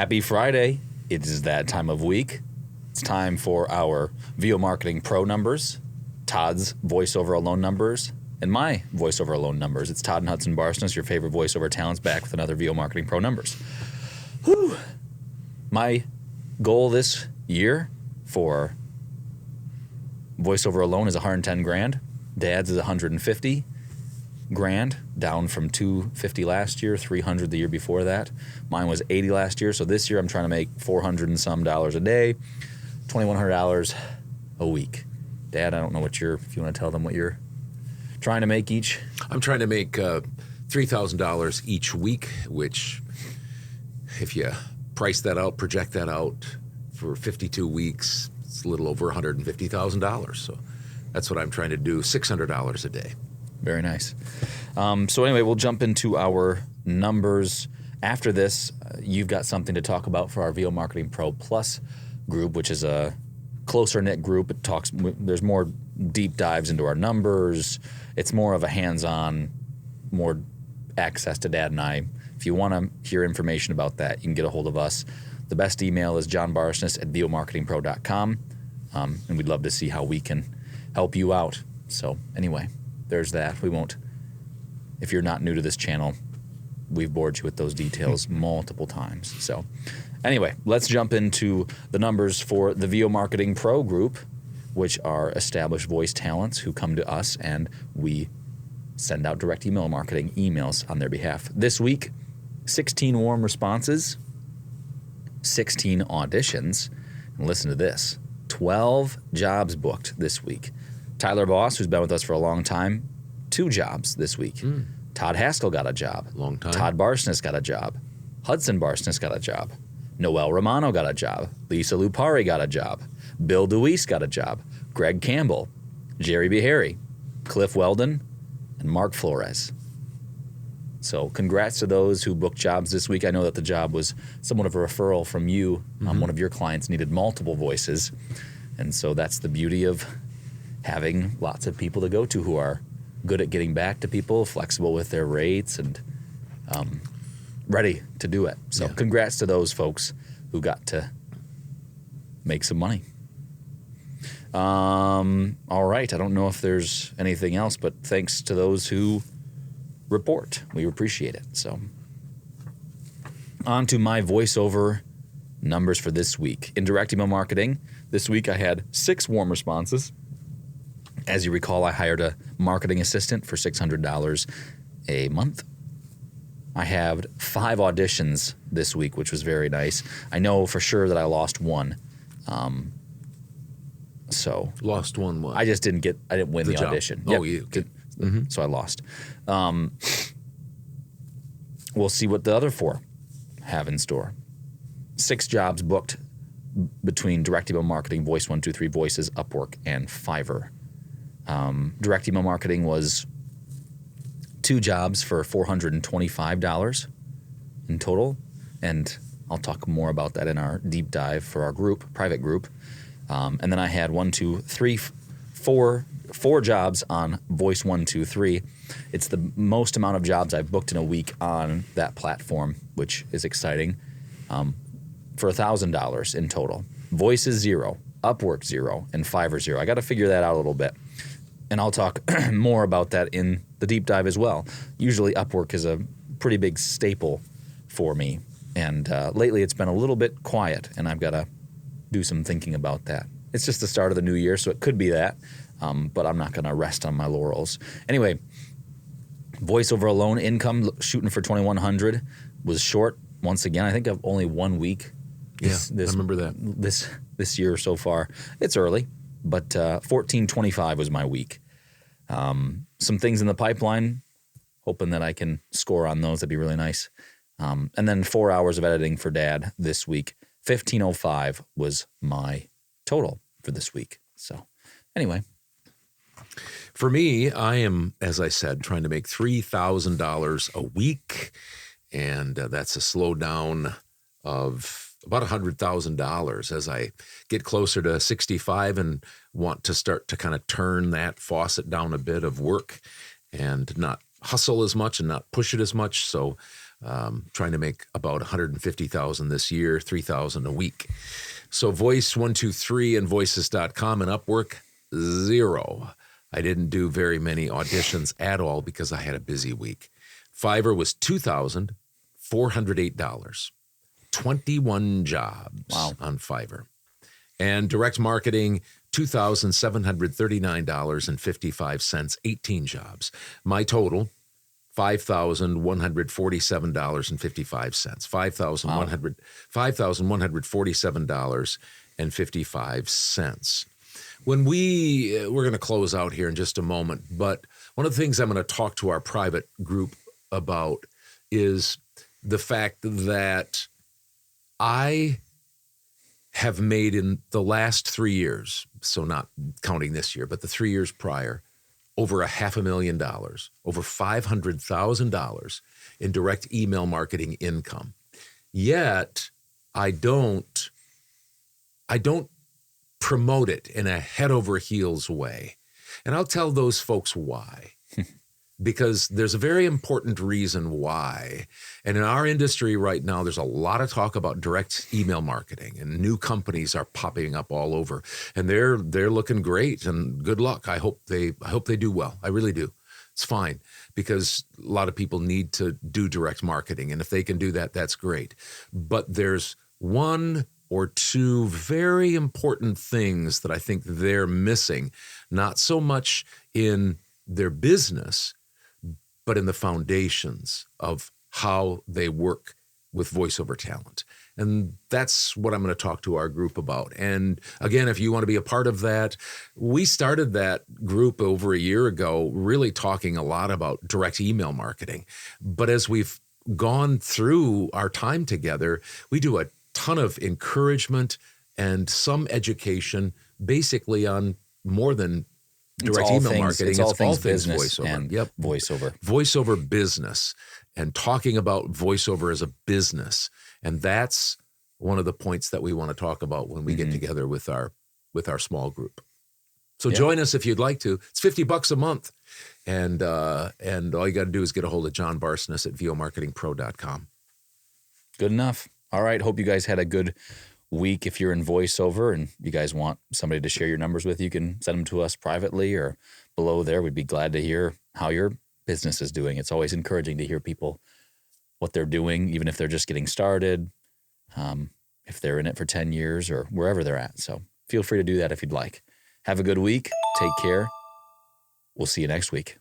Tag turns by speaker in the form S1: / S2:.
S1: Happy Friday. It is that time of week. It's time for our VO Marketing Pro numbers, Todd's voiceover alone numbers, and my voiceover alone numbers. It's Todd and Hudson Barsness, your favorite voiceover talents, back with another VO Marketing Pro numbers. Whew. My goal this year for voiceover alone is 110 grand. Dad's is 150 grand, down from 250 last year, 300 the year before that. Mine was 80 last year, so this year I'm trying to make $400 and some a day, $2,100 a week. Dad, I don't know if you want to tell them what you're trying to make each.
S2: I'm trying to make $3,000 each week, which if you price that out, project that out for 52 weeks, it's a little over $150,000. So that's what I'm trying to do, $600 a day.
S1: Very nice. So anyway, we'll jump into our numbers. After this, you've got something to talk about for our VO Marketing Pro Plus group, which is a closer-knit group. There's more deep dives into our numbers. It's more of a hands-on, more access to Dad and I. If you want to hear information about that, you can get a hold of us. The best email is johnbarsness@vomarketingpro.com, and we'd love to see how we can help you out. So anyway, there's that. We won't, if you're not new to this channel, we've bored you with those details multiple times. So anyway, let's jump into the numbers for the VO Marketing Pro group, which are established voice talents who come to us and we send out direct email marketing emails on their behalf. This week, 16 warm responses, 16 auditions, and listen to this, 12 jobs booked this week. Tyler Boss, who's been with us for a long time, 2 jobs this week. Todd Haskell got a job.
S2: Long time.
S1: Todd Barsness got a job. Hudson Barsness got a job. Noel Romano got a job. Lisa Lupari got a job. Bill DeWeese got a job. Greg Campbell, Jerry Beharry, Cliff Weldon, and Mark Flores. So congrats to those who booked jobs this week. I know that the job was somewhat of a referral from you. One of your clients needed multiple voices. And so that's the beauty of having lots of people to go to who are good at getting back to people, flexible with their rates, and ready to do it. So congrats to those folks who got to make some money. All right. I don't know if there's anything else, but thanks to those who report. We appreciate it. So on to my voiceover numbers for this week. In direct email marketing, this week I had 6 warm responses. As you recall, I hired a marketing assistant for $600 a month. I had 5 auditions this week, which was very nice. I know for sure that I lost one. So
S2: lost one what?
S1: I didn't win the audition.
S2: Oh, you did.
S1: So I lost. We'll see what the other 4 have in store. 6 jobs booked between direct email marketing, Voice 123 Voices, Upwork, and Fiverr. Direct email marketing was 2 jobs for $425 in total, and I'll talk more about that in our deep dive for our group, private group. And then I had 4 jobs on Voice 123. It's the most amount of jobs I've booked in a week on that platform, which is exciting, for $1,000 in total. Voice is 0, Upwork 0, and Fiverr 0. I got to figure that out a little bit. And I'll talk more about that in the deep dive as well. Usually Upwork is a pretty big staple for me. And lately it's been a little bit quiet, and I've got to do some thinking about that. It's just the start of the new year, so it could be that. But I'm not going to rest on my laurels. Anyway, voiceover alone income shooting for $2,100 was short. Once again, I think of only 1 week.
S2: I remember that.
S1: This year so far. It's early, but $1,425 was my week. Some things in the pipeline, hoping that I can score on those. That'd be really nice. And then 4 hours of editing for Dad this week. $1,505 was my total for this week. So anyway.
S2: For me, I am, as I said, trying to make $3,000 a week, and that's a slowdown of about $100,000 as I get closer to 65 and want to start to kind of turn that faucet down a bit of work and not hustle as much and not push it as much. So trying to make about 150,000 this year, 3,000 a week. So Voice123 and Voices.com and Upwork, 0. I didn't do very many auditions at all because I had a busy week. Fiverr was $2,408. 21 jobs on Fiverr. And direct marketing, $2,739.55, 18 jobs. My total, $5,147.55. $5,147.55. When we're going to close out here in just a moment, but one of the things I'm going to talk to our private group about is the fact that I have made in the last 3 years, so not counting this year, but the 3 years prior, over $500,000, over $500,000 in direct email marketing income. Yet I don't promote it in a head over heels way. And I'll tell those folks why. Because there's a very important reason why. And in our industry right now, there's a lot of talk about direct email marketing, and new companies are popping up all over, and they're looking great, and good luck. I hope they do well. I really do. It's fine, because a lot of people need to do direct marketing, and if they can do that, that's great. But there's one or two very important things that I think they're missing, not so much in their business, but in the foundations of how they work with voiceover talent. And that's what I'm going to talk to our group about. And again, if you want to be a part of that, we started that group over a year ago, really talking a lot about direct email marketing. But as we've gone through our time together, we do a ton of encouragement and some education basically on more than direct email marketing.
S1: It's all things
S2: voiceover.
S1: business and voiceover.
S2: Voiceover business, and talking about voiceover as a business. And that's one of the points that we want to talk about when we get together with our small group. So join us if you'd like to. It's $50 a month. And all you got to do is get a hold of John Barsness at VOMarketingPro.com.
S1: Good enough. All right. Hope you guys had a good week. If you're in voiceover and you guys want somebody to share your numbers with, you can send them to us privately or below there. We'd be glad to hear how your business is doing. It's always encouraging to hear people, what they're doing, even if they're just getting started, if they're in it for 10 years or wherever they're at. So feel free to do that if you'd like. Have a good week. Take care. We'll see you next week.